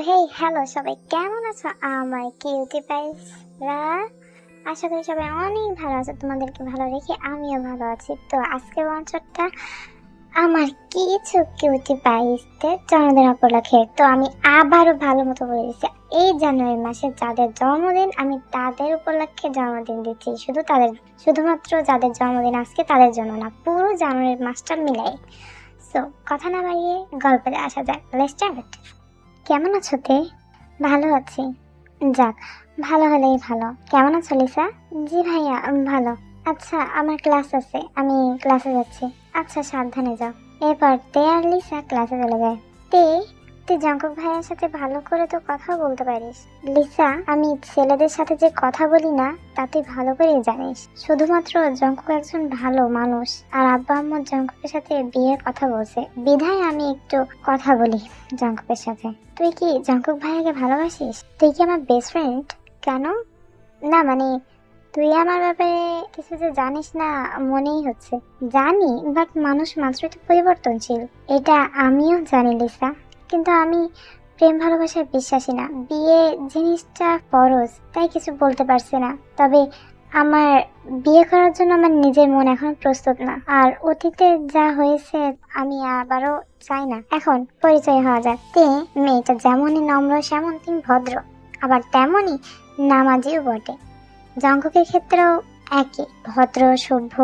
Hey hello সবাই, কেমন আছো আমার কিউটি পাইসরা? আশা করি সবাই অনেক ভালো আছো। তোমাদেরকে ভালো রেখে আমিও ভালো আছি। তো আজকের অঞ্চলটা আমার কিছু কিউটি পাইসদের জন্মদিন উপলক্ষে। তো আমি আবারও ভালো মতো বলে দিচ্ছি, এই জানুয়ারি মাসে যাদের জন্মদিন আমি তাদের উপলক্ষে জন্মদিন দিচ্ছি। শুধুমাত্র যাদের জন্মদিন আজকে তাদের জন্য না, পুরো জানুয়ারি মাসটা মিলাই। সো কথা না বাড়িয়ে গল্পে আসা যাক। Let's start. কেমন আছো তে? ভালো আছি। যাক, ভালো হলেই ভালো। কেমন আছো লিসা? জি ভাইয়া, ভালো। আচ্ছা, আমার ক্লাস আছে, আমি ক্লাসে যাচ্ছি। আচ্ছা, সাবধানে যাও। এরপর তে আর লিসা ক্লাসে চলে যায়। তে, তুই জঙ্কুক ভাইয়ের সাথে ভালো করে তো কথা বলতে পারিস। লিসা, আমি ছেলেদের সাথে যে কথা বলি না তা তুই ভালো করেই জানিস। শুধুমাত্র জঙ্কুক একজন ভালো মানুষ, আর আব্বা আম্মু জঙ্কুকের সাথে বিয়ের কথা বলছে, বিধায় আমি একটু কথা বলি জঙ্কুকের সাথে। তুই কি জঙ্কুক ভাইয়াকে ভালোবাসিস? তুই কি আমার বেস্ট ফ্রেন্ড? কেন? না মানে, তুই আমার ব্যাপারে কিছু যে জানিস না মনেই হচ্ছে। জানি, বাট মানুষ মাত্রই তো পরিবর্তনশীল। এটা আমিও জানি লিসা, কিন্তু আমি প্রেম ভালোবাসায় বিশ্বাসী না। বিয়ে জিনিসটা ফরজ, তাই কিছু বলতে পারছি না। তবে আমার বিয়ে করার জন্য আমার নিজের মন এখন প্রস্তুত না। আর অতীতে যা হয়েছে আমি আবারও চাই না। এখন পরিচয় হওয়া যাক। মেয়েটা যেমনই নম্র সেমন তিনি ভদ্র, আবার তেমনই নামাজিও বটে। জঙ্কুকের ক্ষেত্রেও একই, ভদ্র সভ্য,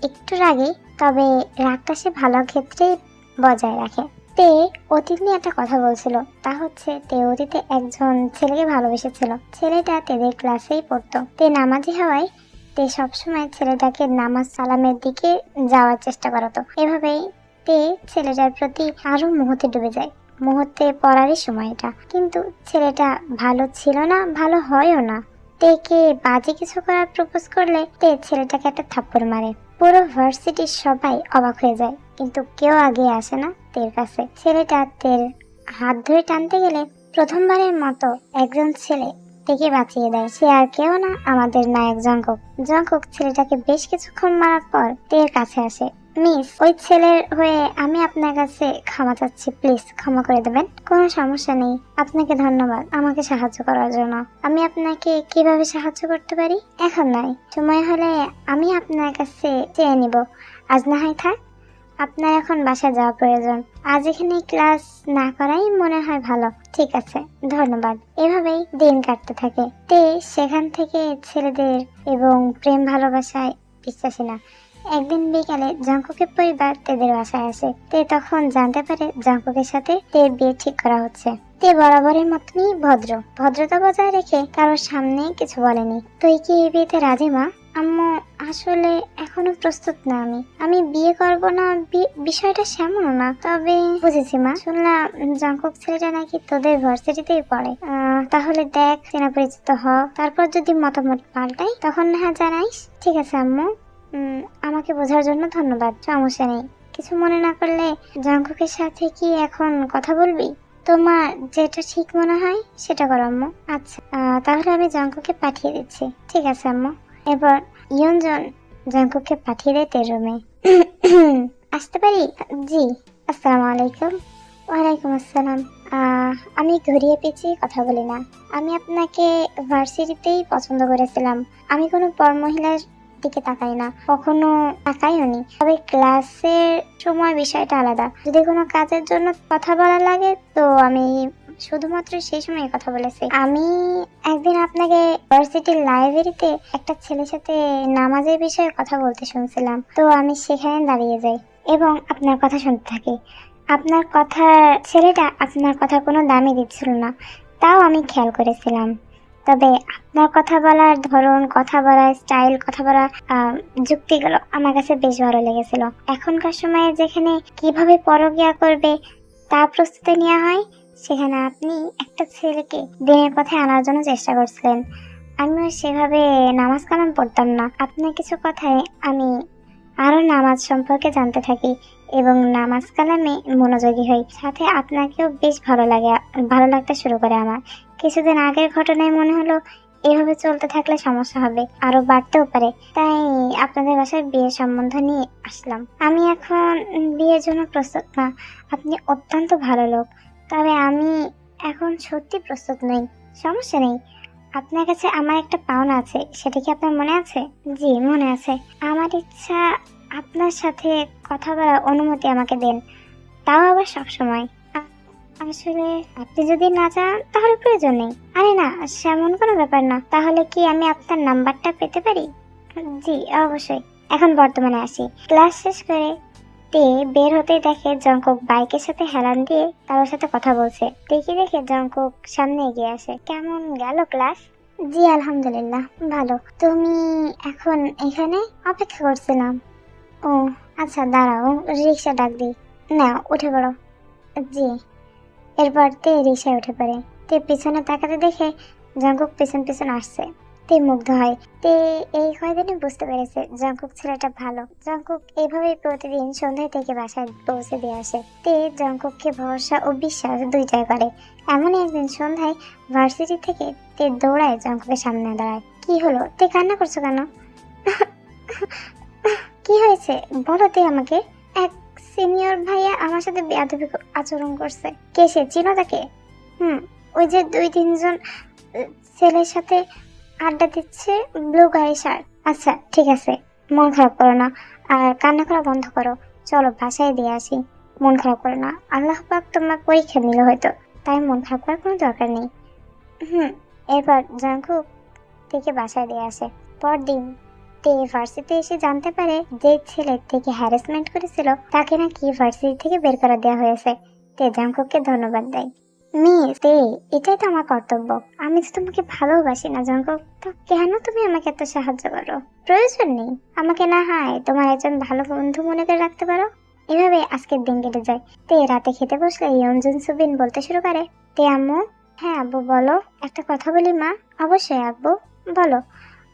একটু রাগী, তবে রাগটা সে ভালো ক্ষেত্রেই বজায় রাখে। তে অতীত নিয়ে একটা কথা বলছিল, তা হচ্ছে তে অতীতে একজন ছেলেকে ভালোবেসেছিল। ছেলেটা তেদের ক্লাসেই পড়তো। তে নামাজি হওয়ায় তে সবসময় ছেলেটাকে নামাজ সালামের দিকে যাওয়ার চেষ্টা করতো। এভাবেই তে ছেলেটার প্রতি আরো মুহূর্তে ডুবে যায়। মুহূর্তে পড়ারই সময়টা, কিন্তু ছেলেটা ভালো ছিল না, ভালো হয়ও না। তেকে বাজে কিছু করার প্রপোজ করলে তে ছেলেটাকে একটা থাপ্পড় মারে। পুরো ভার্সিটির সবাই অবাক হয়ে যায়, কিন্তু কেউ আগে আসে না তের কাছে। ছেলেটা তের হাত ধরে টানতে গেলে প্রথমবারের মতো একজন ছেলে তেকে বাঁচিয়ে দেয়। সে আর কেউ না, আমাদের নায়ক জঙ্কুক। জঙ্কুক ছেলেটাকে বেশ কিছুক্ষণ মারার পর তের কাছে আসে। মিস, ওই ছেলের হয়ে আমি আপনার কাছে ক্ষমা চাচ্ছি, প্লিজ ক্ষমা করে দেবেন। কোনো সমস্যা নেই, আপনাকে ধন্যবাদ আমাকে সাহায্য করার জন্য। আমি আপনাকে কিভাবে সাহায্য করতে পারি? এখন নয়, সময় হলে আমি আপনার কাছে চেয়ে নিব। আজ না হয় থাক, আপনার এখন বাসায় যাওয়া প্রয়োজন। আজ এখানে ক্লাস না করাই মনে হয় ভালো। ঠিক আছে, ধন্যবাদ। এভাবেই দিন কাটতে থাকে। তে সেখান থেকে ছেলেদের এবং প্রেম ভালোবাসায় বিশ্বাসী না। একদিন বিকালে জঙ্কুকের পরিবার তেদের বাসায় আসে। তে তখন জানতে পারে জঙ্কুকের সাথে তের বিয়ে ঠিক করা হচ্ছে। তে বরাবরের মতনই ভদ্রতা বজায় রেখে কারোর সামনে কিছু বলেনি। তুই কি এই বিয়েতে রাজি মা? আম্মু, আসলে এখনো প্রস্তুত না। আমি বিয়ে করব না বিষয়টা সেমনও না। তবে বুঝেছি মা, শুনলাম জঙ্কুক ছেলেটা নাকি তোদের ভার্সিটিতেই পড়ে। তাহলে দেখ, চেনা পরিচিত হ, তারপর যদি মতামত পাল্টাই তখন না হয় জানাইস। ঠিক আছে আম্মু, আমাকে বোঝার জন্য ধন্যবাদ। সমস্যা নেই। কিছু মনে না করলে জঙ্কুকের সাথে কি এখন কথা বলবি? তোমার যেটা ঠিক মনে হয় সেটা করো আম্মু। আচ্ছা, তাহলে আমি জঙ্কুকে পাঠিয়ে দিচ্ছি। ঠিক আছে আম্মু। এরপর ইয়নজন জঙ্কুককে পাঠিয়ে দেয় তের রুমে। আসতে পারি? জি। আসসালামু আলাইকুম। ওয়ালাইকুম আসসালাম। আমি ঘুরিয়ে পেঁচিয়ে কথা বলি না। আমি আপনাকে ভার্সিটিতেই পছন্দ করেছিলাম। আমি কোনো পর মহিলার দিকে তাকাই না, কখনো তাকাইও নি। তবে ক্লাসের সময় বিষয়টা আলাদা। যদি কোনো কাজের জন্য কথা বলা লাগে তো আমি শুধুমাত্র সেই সময় কথা বলেছি। আমি একদিন আপনাকে ভার্সিটির লাইব্রেরিতে একটা ছেলের সাথে নামাজের বিষয়ে কথা বলতে শুনছিলাম। তো আমি সেখানে দাঁড়িয়ে যাই এবং আপনার কথা শুনতে থাকি। আপনার কথা, ছেলেটা আপনার কথা কোনো দামই দিচ্ছিল না, তাও আমি খেয়াল করেছিলাম। তবে আপনার কথা বলার ধরন, কথা বলার স্টাইল, কথা বলা যুক্তিগুলো আমার কাছে বেশ ভালো লেগেছিল। এখনকার সময়ে যেখানে কিভাবে পরকীয়া করবে তা প্রস্তুতি নেওয়া হয়, সেখানে আপনি একটা ছেলেকে দিনের পথে আনার জন্য চেষ্টা করছিলেন। আমিও সেভাবে নামাজ কালাম পড়তাম না। আপনার কিছু কথায় আমি আরো নামাজ সম্পর্কে জানতে থাকি এবং নামাজ কালামে মনোযোগী হই। সাথে আপনাকেও বেশ ভালো লাগতে শুরু করে আমার। কিছুদিন আগের ঘটনায় মনে হলো এভাবে চলতে থাকলে সমস্যা হবে, আরো বাড়তেও পারে। তাই আপনাদের বাসায় বিয়ের সম্বন্ধ নিয়ে আসলাম। আমি এখন বিয়ের জন্য প্রস্তুত না। আপনি অত্যন্ত ভালো লোক, তবে আমি এখন সত্যি প্রস্তুত নই। সমস্যা নেই, আপনার কাছে আমার একটা পাওনা আছে, সেটা কি আপনার মনে আছে? জি, মনে আছে। আমার ইচ্ছা আপনার সাথে কথা বলার অনুমতি আমাকে দেন, তাও আবার সবসময়। আসলে আপনি যদি না চান তাহলে প্রয়োজন নেই। আরে না, সেমন কোনো ব্যাপার না। তাহলে কি আমি আপনার নাম্বারটা পেতে পারি? জি, অবশ্যই। এখন বর্তমানে আসি। ক্লাস শেষ করে তে বের হতেই দেখে জঙ্কক বাইকের সাথে হেলান দিয়ে কারোর সাথে কথা বলছে। দেখে জঙ্কক সামনে এগিয়ে আসে। কেমন গেল ক্লাস? জি, আলহামদুলিল্লাহ ভালো। তুমি এখন এখানে? অপেক্ষা করছিলাম। ও আচ্ছা, দাঁড়াও, রিক্সা ডাক দিই। না, উঠে পড়ো। জি। এরপর তে রিক্সায় উঠে পড়ে। তে পিছনে তাকাতে দেখে জঙ্কুক পিছন পিছন আসছে। তে মুগ্ধ হয়। তে এই কয়দিনে বুঝতে পেরেছে জঙ্কুক ছেলেটা ভালো। জঙ্কুক এভাবেই প্রতিদিন সন্ধ্যায় থেকে বাসায় পৌঁছে দিয়ে আসে। তে জঙ্কুককে ভরসা ও বিশ্বাস দুইটাই করে। এমনই একদিন সন্ধ্যায় ভার্সিটি থেকে তে দৌড়ায় জঙ্কুকের সামনে দাঁড়ায়। কি হলো, তে কান্না করছো কেন? কি হয়েছে বলো তে আমাকে। এক সিনিয়র ভাইয়া আমার সাথে বেয়াদবি আচরণ করছে। কে সে, চিনো তাকে? ওই যে 2-3 জন ছেলের সাথে আড্ডা দিচ্ছে, ব্লু গাড়ি শার্ট। আচ্ছা ঠিক আছে, মন খারাপ করো না, আর কান্না করা বন্ধ করো। চলো বাসায় দিয়ে আসি। মন খারাপ করো না, আল্লাহ পাক তোমার পরীক্ষা নিল হয়তো, তাই মন খারাপ করার কোনো দরকার নেই। এরপর জাঙ্কুক থেকে বাসায় দিয়ে আসে। পরদিন তে ভার্সিটিতে এসে জানতে পারে যে ছেলে থেকে হ্যারাসমেন্ট করেছিল তাকে নাকি ভার্সিটি থেকে বের করে দেওয়া হয়েছে। তে জাঙ্কুককে ধন্যবাদ দেয়। মিস তে, এটাই তো আমার কর্তব্য। আমি তো তোমাকে ভালোবাসি না জাঙ্কুক, তো কেন তুমি আমাকে এত সাহায্য করো? প্রয়োজন নেই, আমাকে না হয় তোমার একজন ভালো বন্ধু মনে করে রাখতে পারো। এভাবে আজকের দিন কেটে যায়। তে রাতে খেতে বসলে ইয়নজুন সুবিন বলতে শুরু করে। তে আম্মু। হ্যাঁ আব্বু বলো। একটা কথা বলি মা। অবশ্যই আব্বু, বলো।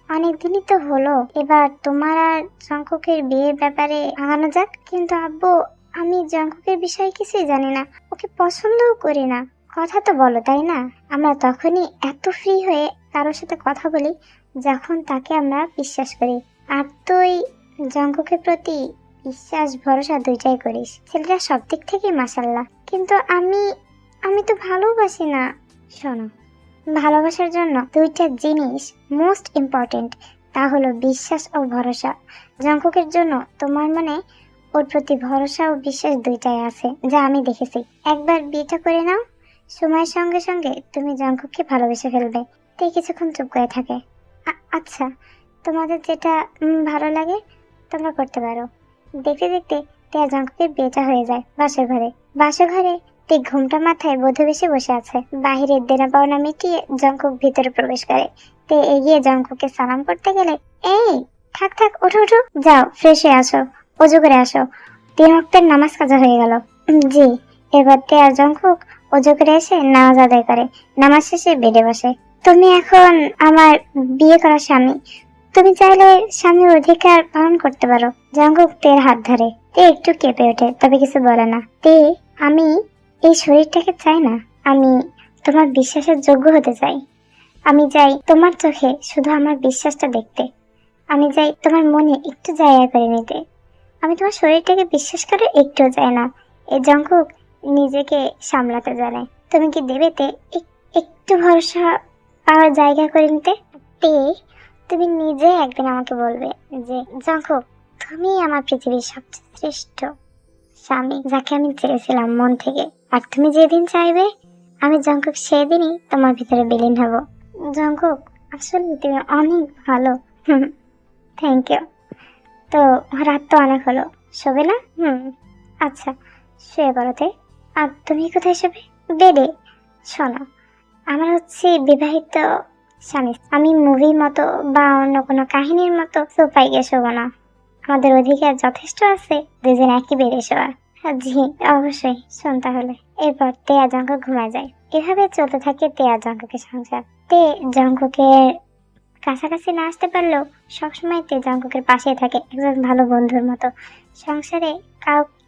অনেকদিনই তো হলো, এবার তোমার আর জঙ্কুকের বিয়ের ব্যাপারে আগানো যাক। কিন্তু আব্বু, আমি জঙ্কুকের বিষয়ে কিছুই জানি না, ওকে পছন্দও করি না। কথা তো বলো, তাই না? আমরা তখনই এত ফ্রি হয়ে কারোর সাথে কথা বলি যখন তাকে আমরা বিশ্বাস করি। আর তুই জঙ্কুকের প্রতি বিশ্বাস ভরসা দুইটাই করিস। ছেলেটা সব দিক থেকেই মাশাআল্লাহ। কিন্তু আমি আমি তো ভালোবাসি না। শোনো, ভালোবাসার জন্য দুইটা জিনিস মোস্ট ইম্পর্টেন্ট, তা হলো বিশ্বাস ও ভরসা। জঙ্কুকের জন্য তোমার মনে ওর প্রতি ভরসা ও বিশ্বাস দুইটাই আছে, যা আমি দেখেছি। একবার বিয়েটা করে নাও, সময়ের সঙ্গে সঙ্গে তুমি জঙ্কুককে ভালোবেসে ফেলবে। তে কিছুক্ষণ চুপ করে থাকে। আচ্ছা, তোমাদের যেটা ভালো লাগে তোমরা করতে পারো। দেখতে দেখতে তে আর জঙ্কুকের বিয়েটা হয়ে যায় বাসর ঘরে তে ঘুমটা মাথায় বধূবেশে বসে আছে। বাহিরের দেনা পাওনা মিটিয়ে জঙ্কুক ভিতরে প্রবেশ করে। তে এগিয়ে জঙ্কুককে সালাম করতে গেলে, এই থাক থাক, ওঠো ওঠো, যাও ফ্রেশ হয়ে আসো, অজু করে আসো। 3 ওয়াক্তের নামাজ কাজা হয়ে গেল। জি। এবার তে আর জঙ্কুক অজু করে এসে নামাজ আদায় করে। নামাজ শেষে বেডে বসে। তুমি এখন আমার বিয়ে করা স্বামী, তুমি চাইলে স্বামীর অধিকার পালন করতে পারো। জঙ্কুক তের হাত ধরে। তে একটু কেঁপে ওঠে, তবে কিছু বলে না। তে, আমি এই শরীরটাকে চাই না, আমি তোমার বিশ্বাসের যোগ্য হতে চাই। আমি চাই তোমার চোখে শুধু আমার বিশ্বাসটা দেখতে। আমি চাই তোমার মনে একটু জায়গা করে নিতে। আমি তোমার শরীরটাকে বিশ্বাস করে একটুও চাই না। এই জঙ্কুক নিজেকে সামলাতে জানে। তুমি কি দেবে তে একটু ভরসা পাওয়ার জায়গা করে নিতে? তে, তুমি নিজে একদিন আমাকে বলবে যে জঙ্কুক, তুমি আমার পৃথিবীর সবচেয়ে শ্রেষ্ঠ স্বামী, যাকে আমি চেয়েছিলাম মন থেকে। আর তুমি যেদিন চাইবে আমি জঙ্কুক, সেদিনই তোমার ভিতরে বিলীন হব। জঙ্কুক, আসলে তুমি অনেক ভালো। Thank you. তো রাত তো অনেক হলো, শোবে না? আচ্ছা, শুয়ে পড়োতে। আর তুমি কোথায় শোবে? বেডে। শোনো, আমার হচ্ছে বিবাহিত স্বামী, আমি মুভির মতো বা অন্য কোনো কাহিনীর মতো সোফায় গিয়ে শোবো না। আমাদের অধিকার যথেষ্ট আছে দুজন একই বেডে শোয়া। জি অবশ্যই, শোন তাহলে। এরপর তে আর জঙ্কুক ঘুমায় যায়। এভাবে চলতে থাকে তে আর জঙ্কুকের সংসার। তে জঙ্কুকের কাছাকাছি না আসতে পারলেও সবসময় তে জঙ্কুকের পাশেই থাকে, একজন ভালো বন্ধুর মতো। সংসারে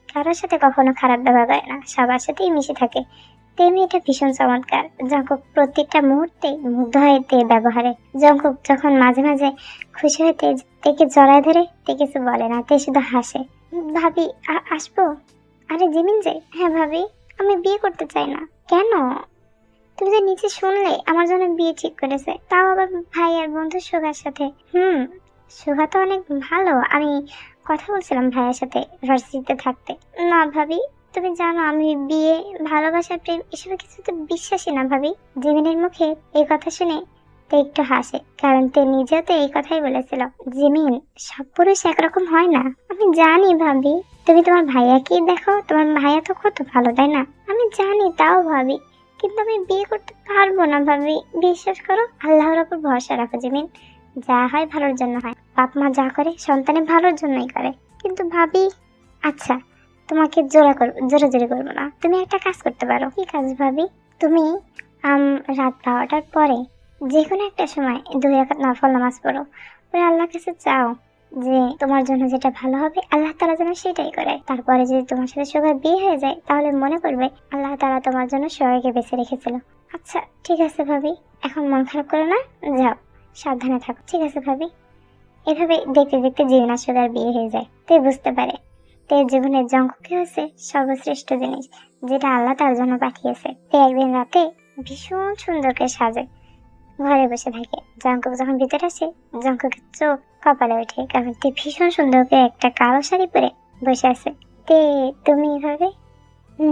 কারোর সাথে কখনো খারাপ ব্যবহার করে না, সবার সাথেই মিশে থাকে। তেমনি এটা ভীষণ চমৎকার। জঙ্কুক প্রত্যেকটা মুহূর্তে মুগ্ধ হয় তে ব্যবহারে। জঙ্কুক যখন মাঝে মাঝে খুশি হয়ে তেকে জড়ায় ধরে, তে কিছু বলে না, তে শুধু হাসে। ভাবি আসবো? আরে জিমিন যে। হ্যাঁ ভাবি, আমি বিয়ে করতে চাই না। কেন? তুমি যে নিচে শুনলে আমার জন্য বিয়ে ঠিক করেছে, তাও আবার ভাই আর বন্ধু সুগার সাথে। সুগা তো অনেক ভালো। আমি কথা বলছিলাম ভাইয়ের সাথে ভার্সিটিতে থাকতে। না ভাবি, তুমি জানো আমি বিয়ে, ভালোবাসা, প্রেম এসবে কিছুতে বিশ্বাসী না ভাবি। জিমিনের মুখে এই কথা শুনে তে একটু হাসে, কারণ তে নিজেও তো এই কথাই বলেছিল। জিমিন, সব পুরুষ একরকম হয় না। আমি জানি ভাবি, তুমি তোমার ভাইয়াকেই দেখো, তোমার ভাইয়া তো কত ভালো, তাই না? আমি জানি, তাও ভাবি কিন্তু আমি বিয়ে করতে পারবো না ভাবি। বিশ্বাস করো, আল্লাহর উপর ভরসা রাখো জিমিন। যা হয় ভালোর জন্য হয়। বাপ মা যা করে সন্তানের ভালোর জন্যই করে। কিন্তু ভাবি, আচ্ছা তোমাকে জোরাজোরি করবো না। তুমি একটা কাজ করতে পারো। কি কাজ ভাবি? তুমি রাত 12টার পরে যে কোনো একটা সময় 2 রাকাত নফল নামাজ পড়ো। পরে আল্লাহর কাছে চাও যে তোমার জন্য যেটা ভালো হবে আল্লাহ তাআলা যেন সেটাই করে। তারপরে যদি তোমার সাথে সুগার বিয়ে হয়ে যায়, তাহলে মনে করবে আল্লাহ তাআলা তোমার জন্য সোহাগকে বেছে রেখেছিল। আচ্ছা ঠিক আছে ভাবি, এখন মন খারাপ করো না, যাও সাবধানে থাকো। ঠিক আছে ভাবি। এভাবে দেখতে দেখতে জিমিন আর সুগার বিয়ে হয়ে যায়। তে বুঝতে পারে তে জীবনের জঙ্কুকে হচ্ছে সর্বশ্রেষ্ঠ জিনিস, যেটা আল্লাহ তার জন্য পাঠিয়েছে। তে একদিন রাতে ভীষণ সুন্দর করে সাজে, ঘরে বসে থাকে। জঙ্কুক যখন ভিতরে আসে, জঙ্কুকের চোখ কপালে ওঠে, কারণ তে ভীষণ সুন্দর করে একটা কালো শাড়ি পরে বসে আছে। তে তুমি এভাবে,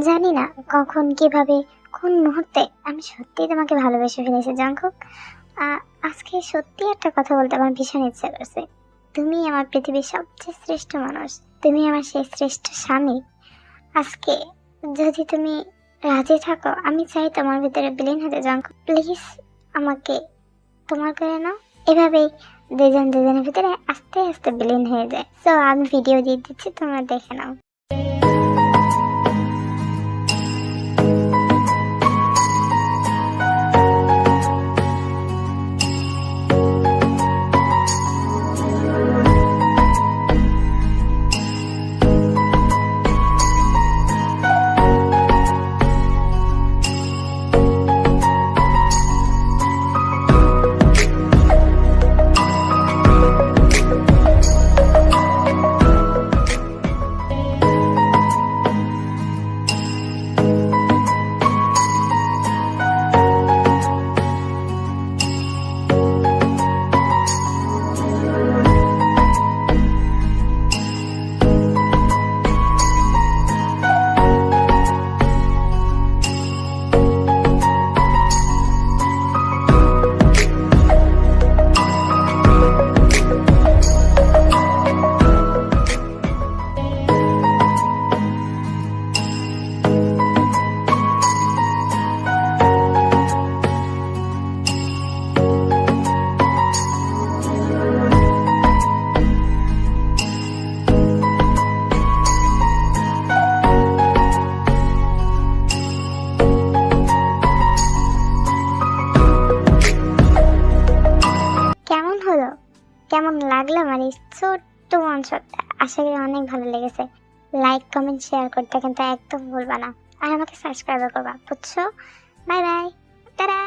জানি না কখন কিভাবে কোন মুহূর্তে আমি সত্যি তোমাকে ভালোবেসে ফেলেছি জঙ্কুক। আজকে সত্যি একটা কথা বলতে আমার ভীষণ ইচ্ছে করছে। তুমি আমার পৃথিবীর সবচেয়ে শ্রেষ্ঠ মানুষ, তুমি আমার সেই শ্রেষ্ঠ স্বামী। আজকে যদি তুমি রাজি থাকো, আমি চাই তোমার ভিতরে বিলীন হতে। জঙ্কুক প্লিজ আমাকে তোমার করে নাও। এভাবেই দুজন দুজনের ভিতরে আস্তে আস্তে বিলীন হয়ে যায়। তো আমি ভিডিও দিয়ে দিচ্ছি, তোমরা দেখে নাও। কেমন হলো, কেমন লাগলো আমার এই ছোট্ট মঞ্চটা? আশা করি অনেক ভালো লেগেছে। লাইক কমেন্ট শেয়ার করতে কিন্তু একদম ভুলবা না, আর আমাকে সাবস্ক্রাইব করবা, বুঝছো? Bye bye, tata.